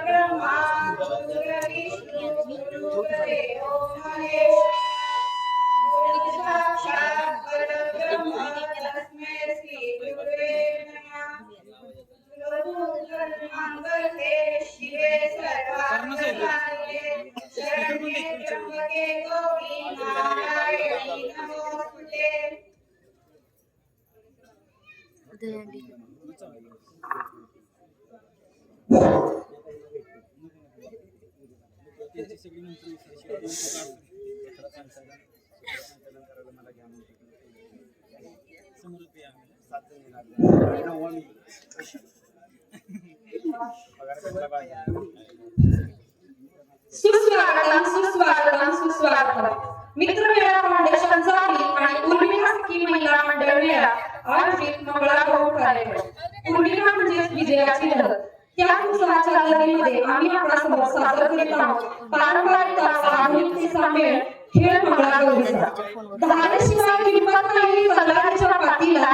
ब्रह्मा गुरुर्विष्णू गुरुर्देवो महेश्वरः साक्षात् परब्रह्म तस्मै श्री गुरुवे नमः। मंगले शिवे सर्वार्थसाधिके शरण्ये त्र्यंबके गौरी नारायणी नमोस्तुते। सुस्वागतम सुस्वागतम सुस्वागतम। मित्रमेळा फाउंडेशनचा आणि उर्मिला सखी महिला मंडळ मेळा आयोजित मंगळागौर कार्यक्रम। उर्मिला म्हणजे विजयाची लहर। त्या उत्सवाच्या लहरीमध्ये आम्ही आपल्यासमोर सादर करीत आहोत पारंपरिक आधुनिकतेचा मेळ खेळ मंगळागौरीचा। धारेशिवाय किंमत नाही तलवारीच्या पातीला,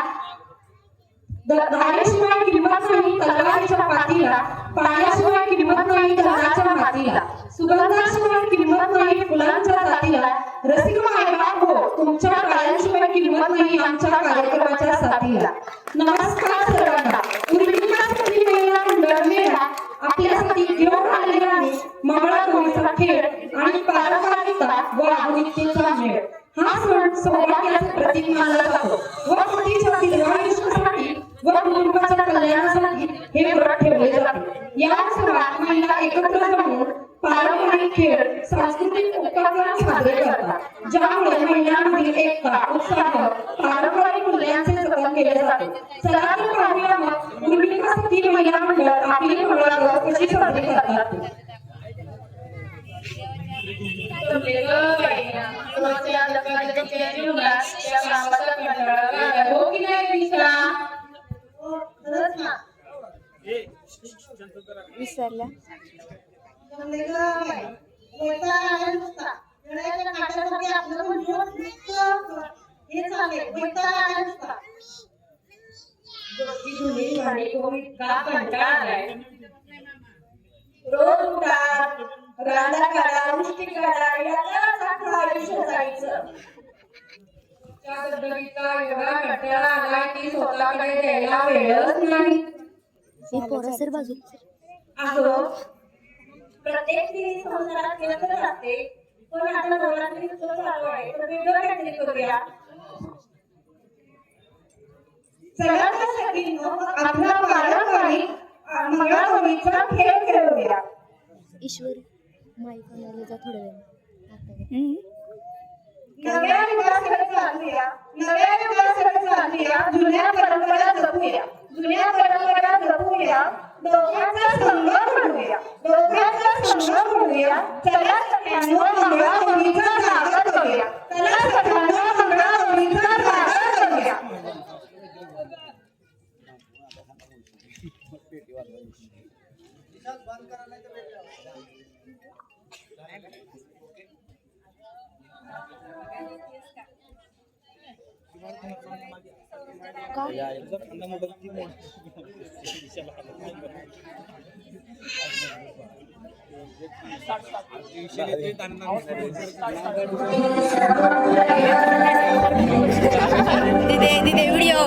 धारेशिवाय किंमत नाही तलवारीच्या पातीला, पाण्याशिवाय किंमत नाही धनाच्या मातीला, सुगंधाशिवाय किंमत नाही फुलांच्या जातीला, रसिक मायबाप हो तुमच्या टाळ्यांशिवाय किंमत नाही आमच्या कार्यक्रमाच्या साथीला। नमस्कार सर्वांना। उर्मिला सखी महिला मंडळ मेळा आपल्यासाठी घेऊन आलेले आहे मंगळागौरीचा खेळ आणि पारंपरिकता व आधुनिकतेचा मेळ। हा सण सौभाग्याचे प्रतीक मानला जातो व पतीच्या दीर्घायुष्यासाठी व कुटुंबाच्या कल्याणासाठी हे व्रत ठेवले जाते। या उत्सवात महिला एकत्र जमून पारंपरिक खेळ सांस्कृतिक उपक्रम साजरे करतात, ज्यामुळे महिलांमधील एकता उत्साह पारंपरिक मूल्यांचे जतन केले जाते। चला तर पाहूया मग उर्मिला सखी महिला मंडळ आपली मंगळागौर कशी साजरी करतात। विसरला रोज उठा रांडा काढा उष्टी काढा याला साखर आयुष्य जायचं। चादरीचा एवढा कंटाळा आलाय की स्वतःकडे द्यायला वेळच नाही। सर बाजू असो प्रत्येक स्त्री संसारात व्यस्त असते, पण आता नवरात्री उत्सव चालू आहे तर वेगळं काहीतरी करूया। चला तर सगळींनो आपला पारंपरिक मंगळागौरीचा खेळ खेळूया। ईश्वर माईक आणायला जा थोड्या वेळ नव्या युगासह चालूया, नव्या युगासह चालूया, जुन्या परंपरा जपूया, जुन्या परंपरा जपूया, दोघांचा संगम घडूया, दोघांचा संगम घडूया। चला सगळ्यांनो मंगळागौरीचा जागर करूया, चला सगळ्यांनो मंगळागौरीचा जागर करूया। दीदी व्हिडिओ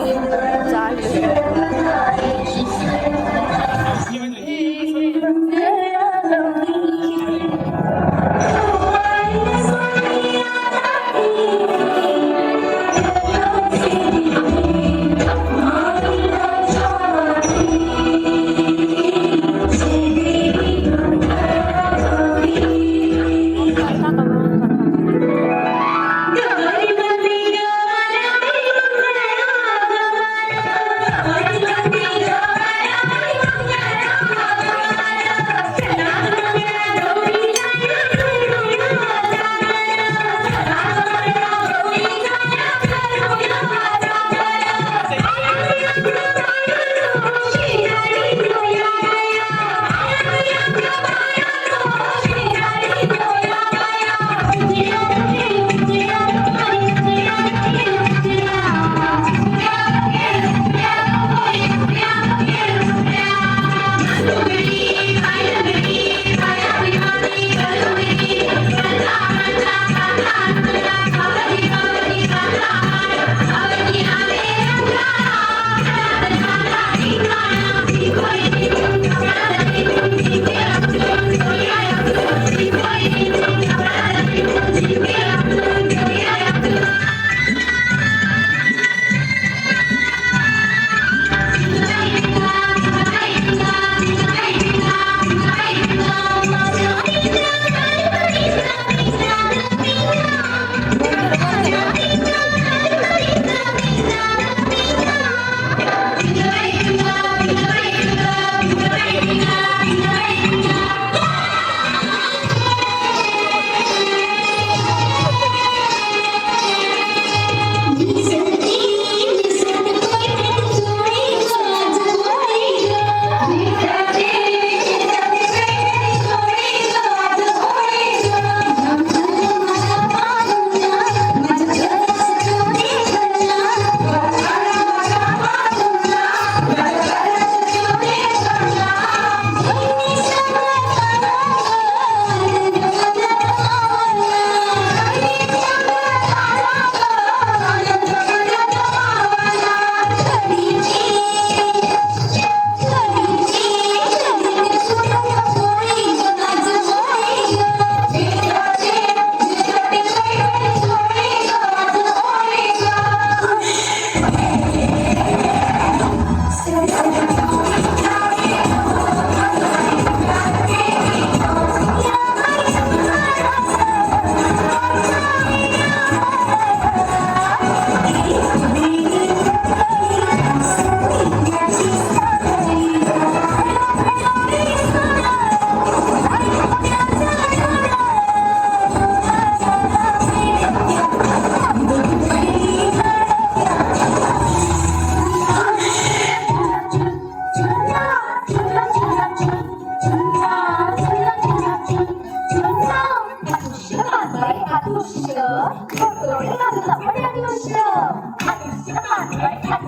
Love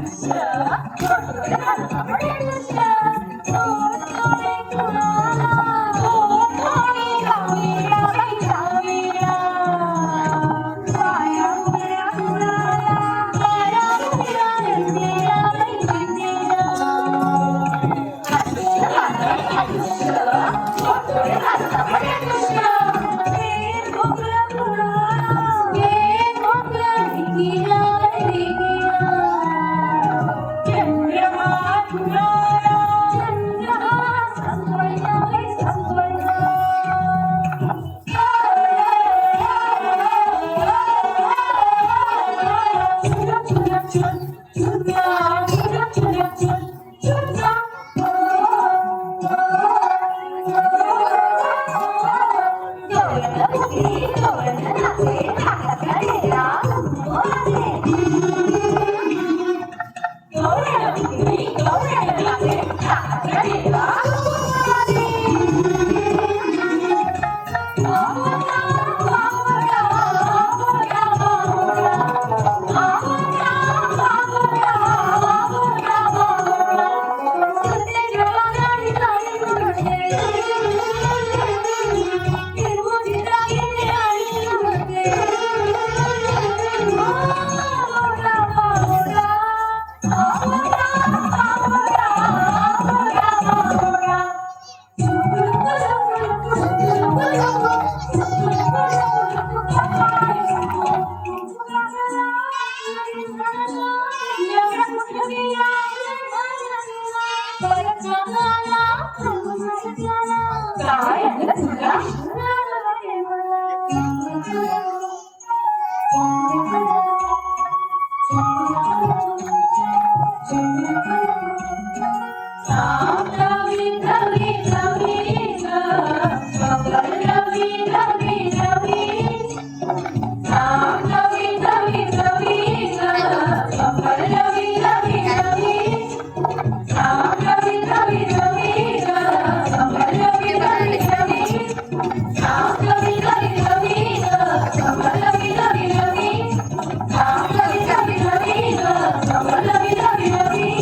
you.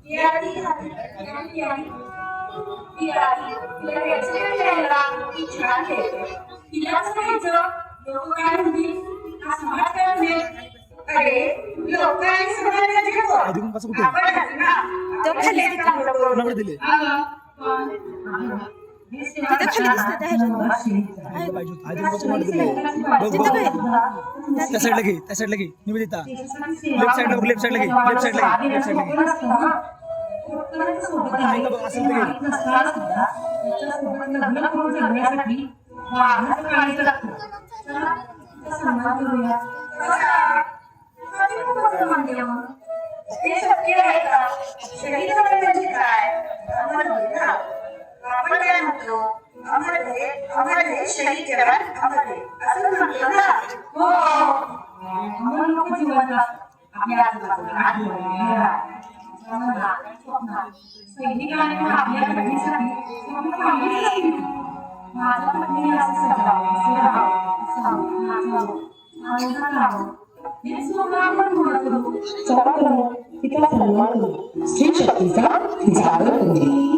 ती आली ती आली तिला ऍक्सिडेंट झाला ती छान खेळते तिला सांगायचं लोक काय म्हणतील हा समाज काय म्हणेल अरे लोक आणि समाजाचे कोण आपण घातली ना तो खाली चांगलं करून दिले तिथं खाली दिसतं त्या त्या साईडला घे त्या साईडला घे निवेदिता लेफ्ट साईडला लेफ्ट साईडला घे लेफ्ट साईडला घे लेफ्ट साईडला ते शक्य आहे का शहीद होणे म्हणजे काय अमर होणे ना आपण काय म्हणतो अमर हे शहीद जवान अमर आहे असं म्हणतो ना हो अमर लोक जीवनात आपल्या आजूबाजूला सैनिकांनी आपल्या घटनेसाठी माझ्या पत्नीने असं तिचा सन्मान करू स्त्री शक्तीचा जागर करू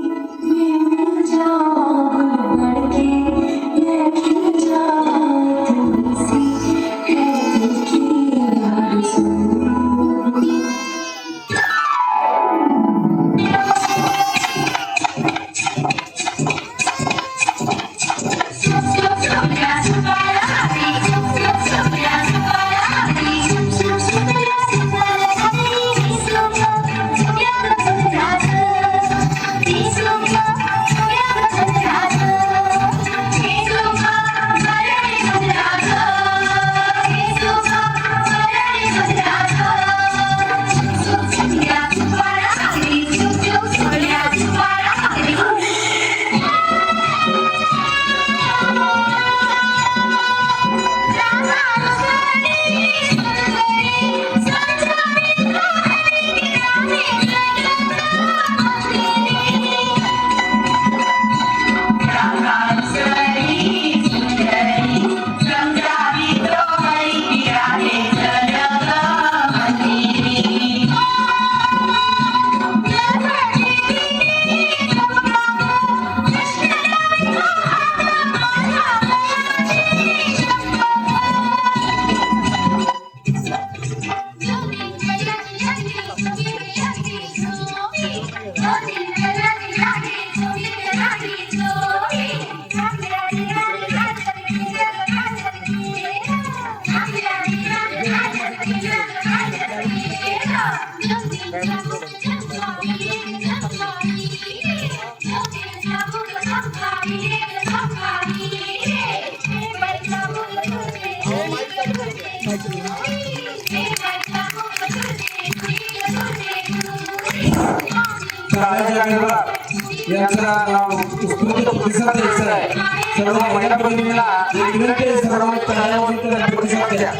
सर्व महिला भगिनीला विनंती सर्व तळावर प्रतिसाद द्या.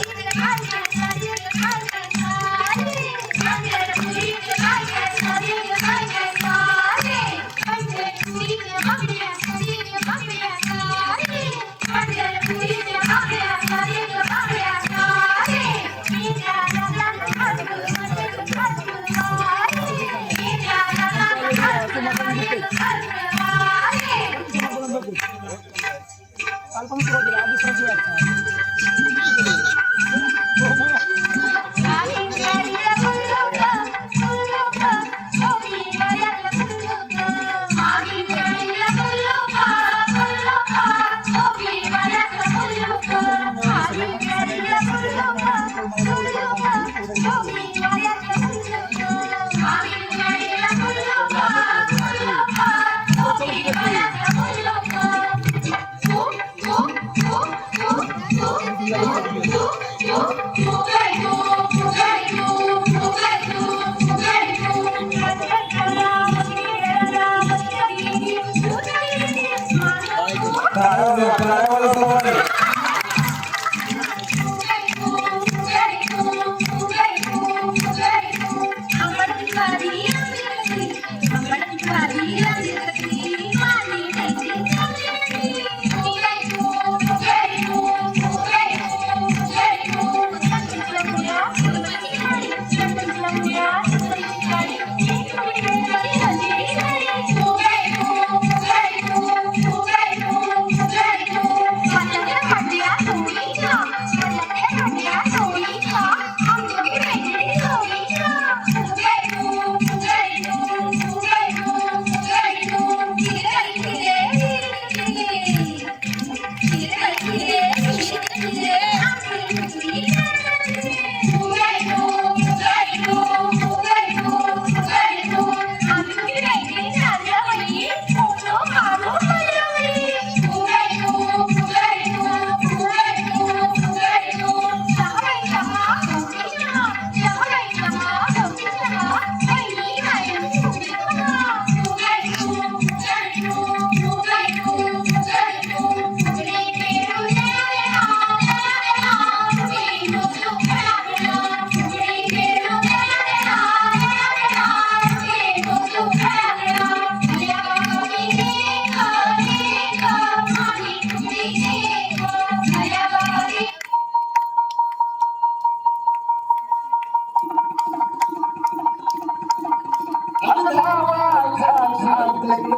आपल्या